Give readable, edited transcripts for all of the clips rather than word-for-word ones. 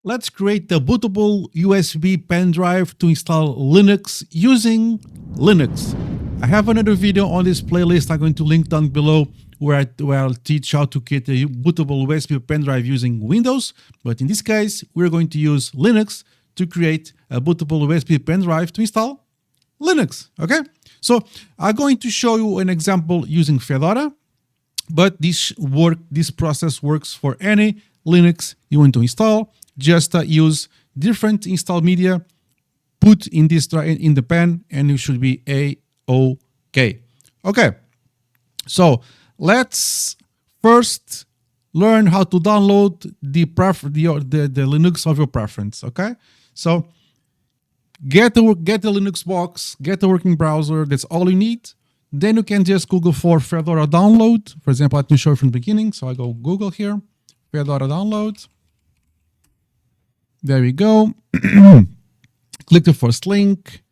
Let's create the bootable USB pen drive to install Linux using Linux. I have another video on this playlist I'm going to link down below where I'll teach how to create a bootable USB pen drive using Windows. But in this case, we're going to use Linux to create a bootable USB pen drive to install Linux. Okay, so I'm going to show you an example using Fedora, but this process works for any Linux you want to install. Just use different install media, put in this in the pen, and it should be A-OK. Okay, so let's first learn how to download the Linux of your preference. Okay, so get the Linux box, get the working browser. That's all you need. Then you can just Google for Fedora download. For example, let me show you from the beginning. So I go Google here, Fedora download. There we go. Click the first link,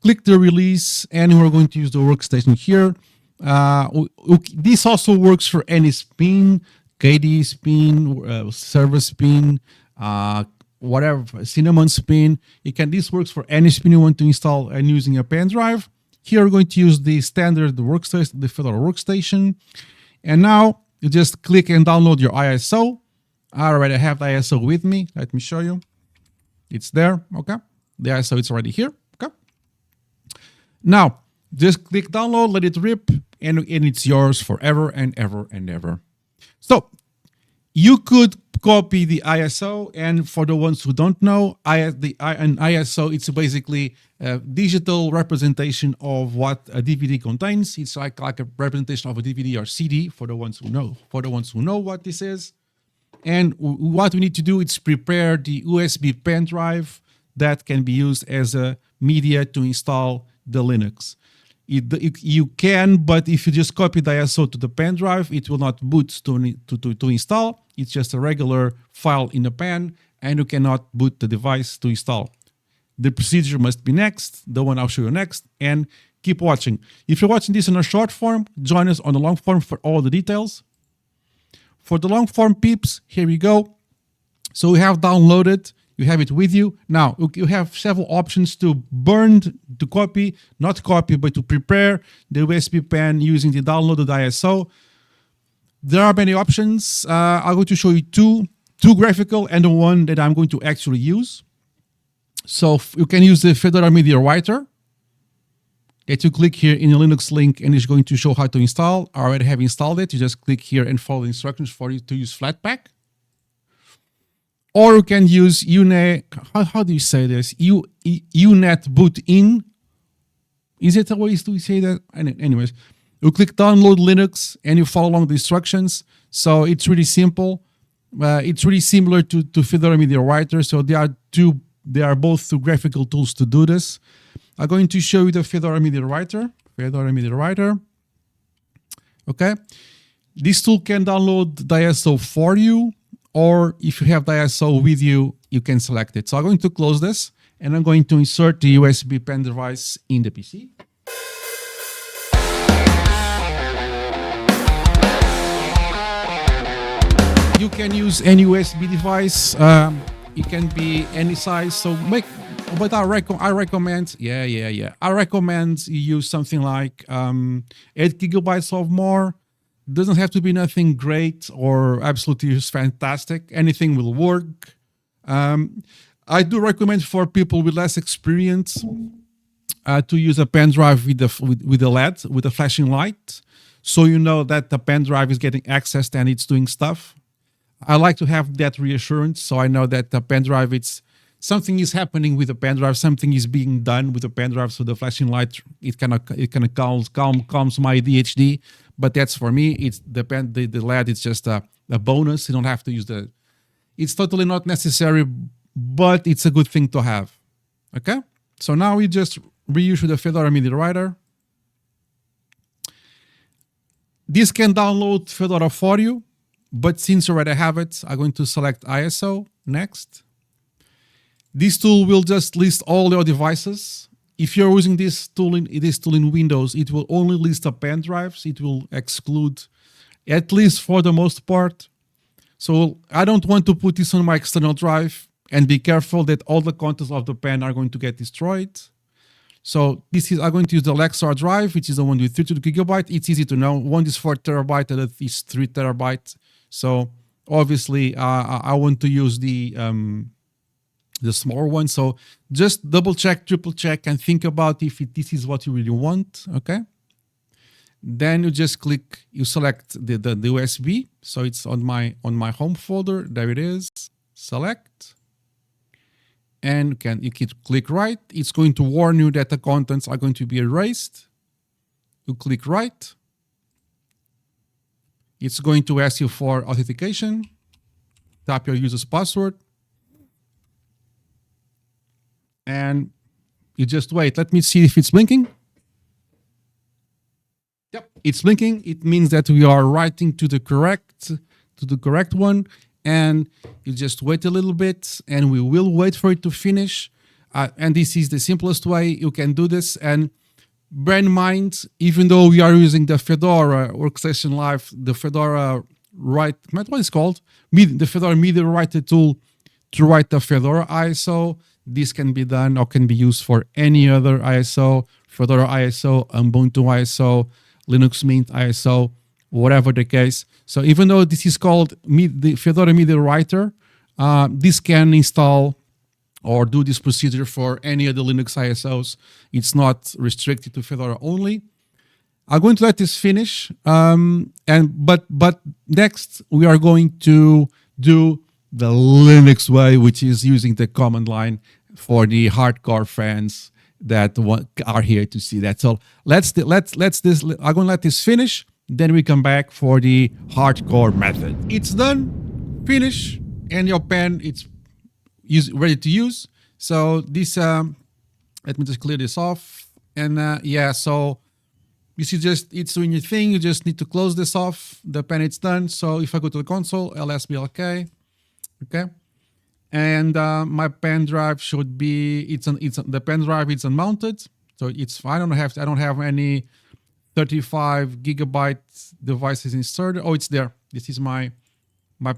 click the release, and we're going to use the workstation here. This also works for any spin, KDE spin, server spin, whatever, Cinnamon spin. This works for any spin you want to install and using a pen drive. Here we're going to use the standard workstation, the Fedora workstation. And now you just click and download your ISO. I already have the ISO with me. Let me show you. It's there, okay? The ISO is already here, okay? Now, just click download, let it rip, and it's yours forever and ever and ever. So, you could copy the ISO, and for the ones who don't know, an ISO, it's basically a digital representation of what a DVD contains. It's like a representation of a DVD or CD for the ones who know what this is. And what we need to do is prepare the USB pen drive that can be used as a media to install the Linux. You can, but if you just copy the ISO to the pen drive, it will not boot to install. It's just a regular file in the pen, and you cannot boot the device to install. The procedure must be next, the one I'll show you next, and keep watching. If you're watching this in a short form, join us on the long form for all the details. For the long form peeps, here we go. So we have downloaded, you have it with you. Now, you have several options to burn, to copy, not copy, but to prepare the USB pen using the downloaded ISO. There are many options. I'm going to show you two graphical and the one that I'm going to actually use. So you can use the Fedora Media Writer. Okay, you click here in the Linux link and it's going to show how to install. I already have installed it. You just click here and follow the instructions for you to use Flatpak. Or you can use UNet, how do you say this? UNet boot in. Is it the way to say that? Anyways, you click download Linux and you follow along the instructions. So it's really simple. It's really similar to Fedora Media Writer. So they are both two graphical tools to do this. I'm going to show you the Fedora Media Writer. Okay. This tool can download the ISO for you, or if you have the ISO with you, you can select it. So I'm going to close this, and I'm going to insert the USB pen device in the PC. You can use any USB device. It can be any size. So but I recommend, I recommend you use something like 8 gigabytes or more. Doesn't have to be nothing great or absolutely fantastic. Anything will work. I do recommend for people with less experience to use a pen drive with a LED, with a flashing light, so you know that the pen drive is getting accessed and it's doing stuff. I like to have that reassurance, so I know that the pen drive, something is happening with the pen drive, something is being done with the pen drive. So the flashing light, it kind of calms my ADHD. But that's for me. It's the LED. It's just a bonus. You don't have to use it's totally not necessary, but it's a good thing to have. Okay. So now we just reissue the Fedora Media Writer. This can download Fedora for you, but since you already have it, I'm going to select ISO next. This tool will just list all your devices. If you're using this tool in Windows, it will only list the pen drives. It will exclude, at least for the most part. So I don't want to put this on my external drive, and be careful that all the contents of the pen are going to get destroyed. So this is, I'm going to use the Lexar drive, which is the one with 32 gigabyte. It's easy to know. One is 4 terabyte, and it is 3 terabyte. So obviously I want to use the smaller one. So just double check, triple check, and think about if this is what you really want. Okay. Then you just click, you select the USB. So it's on my home folder. There it is. Select. And you can click right. It's going to warn you that the contents are going to be erased. You click right. It's going to ask you for authentication. Type your user's password. And you just wait. Let me see if it's blinking. Yep, it's blinking. It means that we are writing to the correct one. And you just wait a little bit, and we will wait for it to finish. And this is the simplest way you can do this. And bear in mind, even though we are using the Fedora Workstation Live, the Fedora what is called? The Fedora Media Writer tool to write the Fedora ISO. This can be done or can be used for any other ISO, Fedora ISO, Ubuntu ISO, Linux Mint ISO, whatever the case. So even though this is called the Fedora Media Writer, this can install or do this procedure for any of the Linux ISOs. It's not restricted to Fedora only. I'm going to let this finish, but next we are going to do the Linux way, which is using the command line for the hardcore fans that are here to see that. So I'm going to let this finish. Then we come back for the hardcore method. It's done, finish, and your pen it's ready to use. So this, let me just clear this off. And yeah, so you see, it's doing your thing. You just need to close this off. The pen it's done. So if I go to the console, lsblk, okay, and my pen drive should be the pen drive. It's unmounted, so it's I don't have any 35 gigabyte devices inserted. Oh, it's there. This is my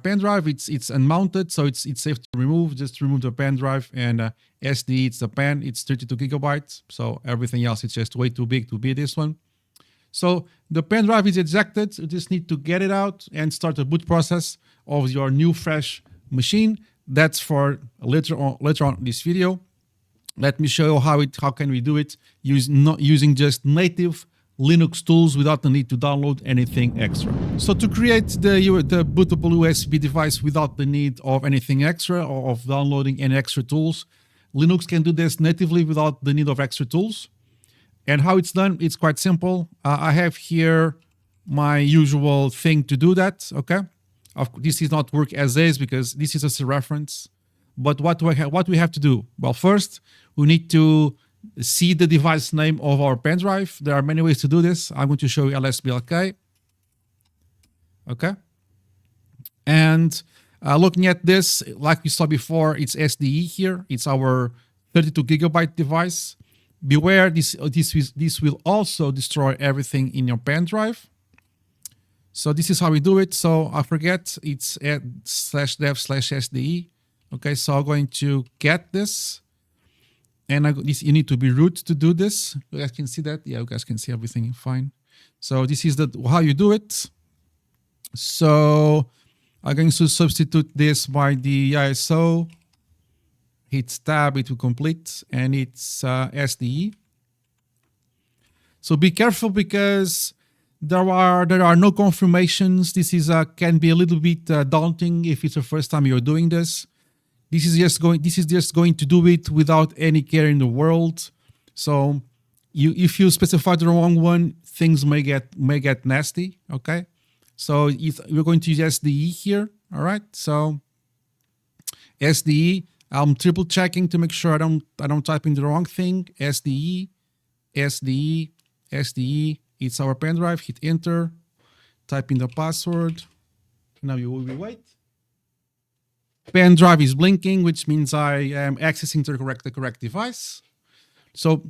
pen drive. It's unmounted, so it's safe to remove. Just remove the pen drive, and SD. It's the pen. It's 32 gigabytes. So everything else is just way too big to be this one. So the pen drive is ejected. You just need to get it out and start the boot process of your new fresh machine. That's for later on this video. Let me show you how can we do it using just native Linux tools without the need to download anything extra. So to create the bootable USB device without the need of anything extra or of downloading any extra tools, Linux can do this natively without the need of extra tools. And how it's done, it's quite simple. I have here my usual thing to do that, okay? This is not work as is because this is just a reference. But what we have to do? Well, first, we need to see the device name of our pen drive. There are many ways to do this. I'm going to show you lsblk. Okay. And looking at this, like we saw before, it's SDE here. It's our 32 gigabyte device. Beware, this will also destroy everything in your pen drive. So this is how we do it. So I forget, it's /dev/SDE. Okay, so I'm going to get this. And you need to be root to do this. You guys can see that? Yeah, you guys can see everything fine. So this is how you do it. So I'm going to substitute this by the ISO. Hit tab, it will complete, and it's SDE. So be careful because there are no confirmations. This is can be a little bit daunting if it's the first time you're doing this. This is just going to do it without any care in the world. So if you specify the wrong one, things may get nasty. Okay, so we're going to use SDE here. All right, so SDE. I'm triple checking to make sure I don't type in the wrong thing. SDE. It's our pen drive. Hit enter. Type in the password. Now you will wait. Pen drive is blinking, which means I am accessing the correct device. So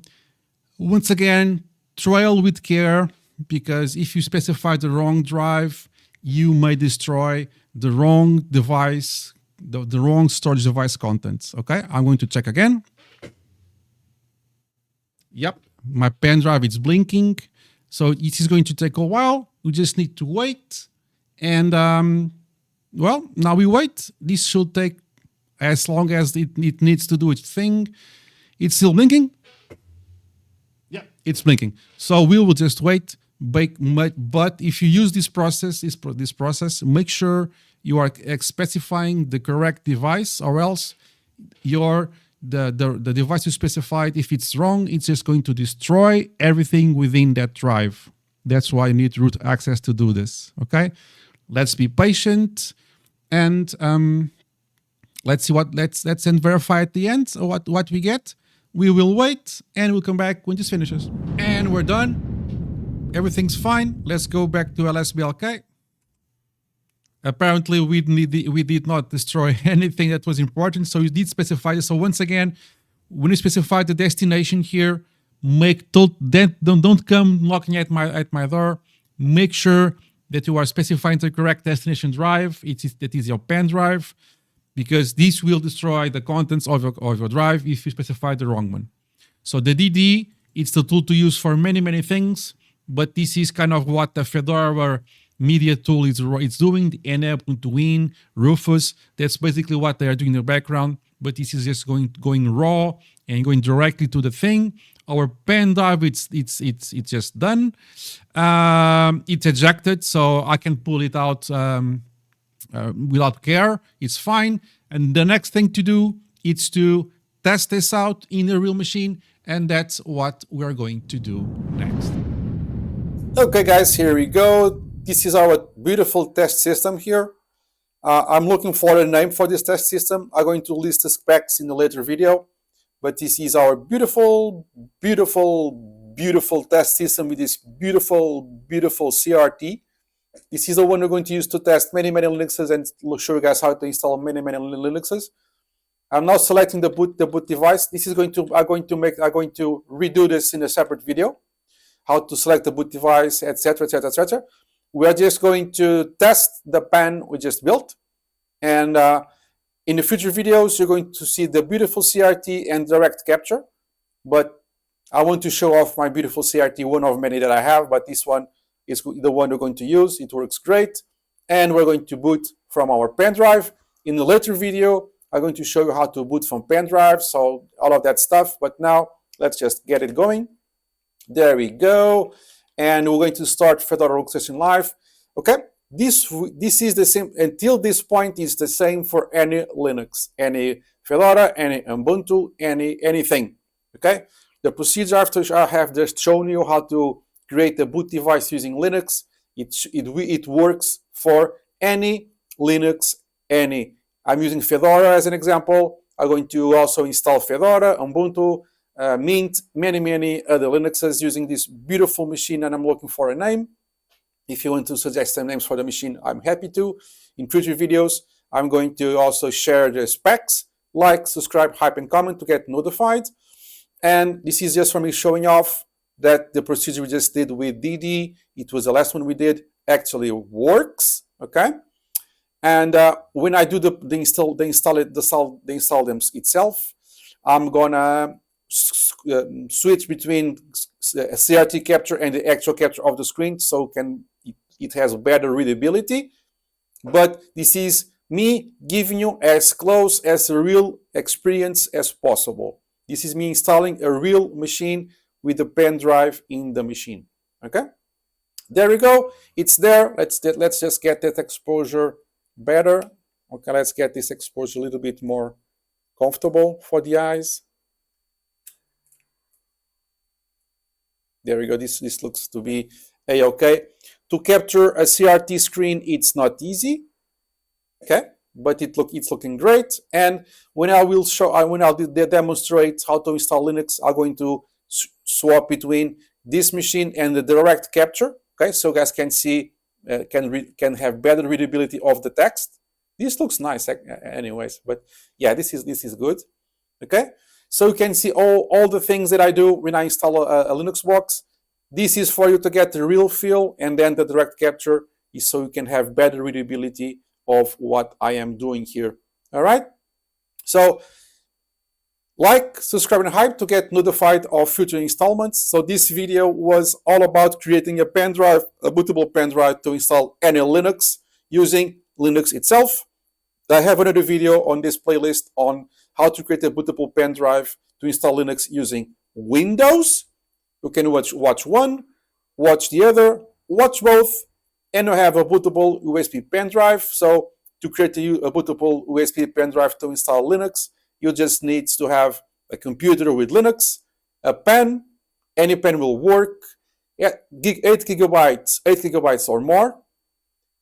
once again, trial with care, because if you specify the wrong drive, you may destroy the wrong device, the wrong storage device contents. Okay, I'm going to check again. Yep, my pen drive is blinking. So it is going to take a while. We just need to wait. And well, now we wait. This should take as long as it needs to do its thing. It's still blinking. Yeah, it's blinking. So we will just wait. But if you use this process, make sure you are specifying the correct device, or else the device you specified, if it's wrong, it's just going to destroy everything within that drive. That's why you need root access to do this. Okay, let's be patient, and let's see let's then verify at the end what we get. We will wait and we'll come back when this finishes. And we're done. Everything's fine. Let's go back to LSBLK. Apparently, we did not destroy anything that was important, so you did specify this. So once again, when you specify the destination here, don't come knocking at my door. Make sure that you are specifying the correct destination drive. That is your pen drive, because this will destroy the contents of your drive if you specify the wrong one. So the DD, it's the tool to use for many things, but this is kind of what the Fedora media tool is doing. The Ubuntu Win, Rufus, that's basically what they are doing in the background, but this is just going raw and going directly to the thing. Our pen drive, it's just done. It's ejected, so I can pull it out without care. It's fine. And the next thing to do is to test this out in a real machine, and that's what we are going to do next. Okay guys, here we go. This is our beautiful test system here. I'm looking for a name for this test system. I'm going to list the specs in a later video, but this is our beautiful test system with this beautiful CRT. This is the one we're going to use to test many Linuxes and show you guys how to install many Linuxes. I'm now selecting the boot device. This is I'm going to redo this in a separate video, how to select the boot device, etc. We are just going to test the pan we just built, and in the future videos you're going to see the beautiful CRT and direct capture, but I want to show off my beautiful CRT, one of many that I have, but this one is the one we're going to use. It works great, and we're going to boot from our pen drive. In the later video I'm going to show you how to boot from pen drive, so all of that stuff, but now let's just get it going. There we go, and we're going to start Fedora Workstation Live. Okay, this is the same until this point. Is the same for any Linux, any Fedora, any Ubuntu, anything. Okay, the procedure after I have just shown you how to create a boot device using Linux. It works for any Linux. I'm using Fedora as an example. I'm going to also install Fedora, Ubuntu, Mint, many other Linuxes using this beautiful machine, and I'm looking for a name. If you want to suggest some names for the machine, I'm happy to. In future videos, I'm going to also share the specs. Like, subscribe, hype, and comment to get notified. And this is just for me showing off that the procedure we just did with DD, it was the last one we did, actually works. Okay. And when I do the install them itself, I'm gonna switch between CRT capture and the actual capture of the screen, so it has better readability. But this is me giving you as close as a real experience as possible. This is me installing a real machine with the pen drive in the machine. Okay, there we go. It's there. Let's just get that exposure better. Okay, let's get this exposure a little bit more comfortable for the eyes. There we go. This looks to be a-okay. To capture a CRT screen, it's not easy. Okay, but it's looking great. And when I'll demonstrate how to install Linux, I'm going to swap between this machine and the direct capture. Okay, so guys can see, can have better readability of the text. This looks nice, anyways. But yeah, this is good. Okay, so you can see all the things that I do when I install a Linux box. This is for you to get the real feel, and then the direct capture is so you can have better readability of what I am doing here. All right. So like, subscribe, and hype to get notified of future installments. So this video was all about creating a pen drive, a bootable pen drive to install any Linux using Linux itself. I have another video on this playlist on how to create a bootable pen drive to install Linux using Windows. You can watch one, watch the other, watch both, and you have a bootable USB pen drive. So to create a bootable USB pen drive to install Linux, you just need to have a computer with Linux, a pen, any pen will work, 8 gigabytes or more.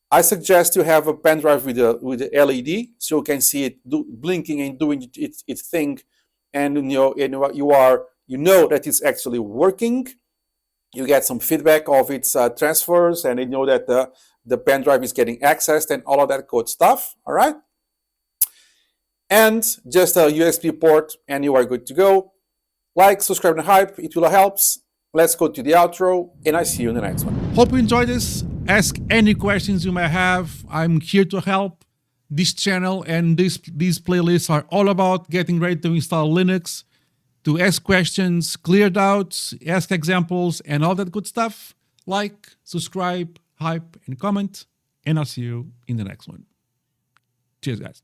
I suggest you have a pen drive with a LED so you can see it blinking and doing its thing, and you know that it's actually working. You get some feedback of its transfers, and you know that the pen drive is getting accessed and all of that good stuff. All right. And just a USB port, and you are good to go. Like, subscribe, and hype. It really helps. Let's go to the outro, and I see you in the next one. Hope you enjoyed this. Ask any questions you may have. I'm here to help. This channel and these playlists are all about getting ready to install Linux, to ask questions, clear doubts, ask examples, and all that good stuff. Like, subscribe, hype, and comment. And I'll see you in the next one. Cheers, guys.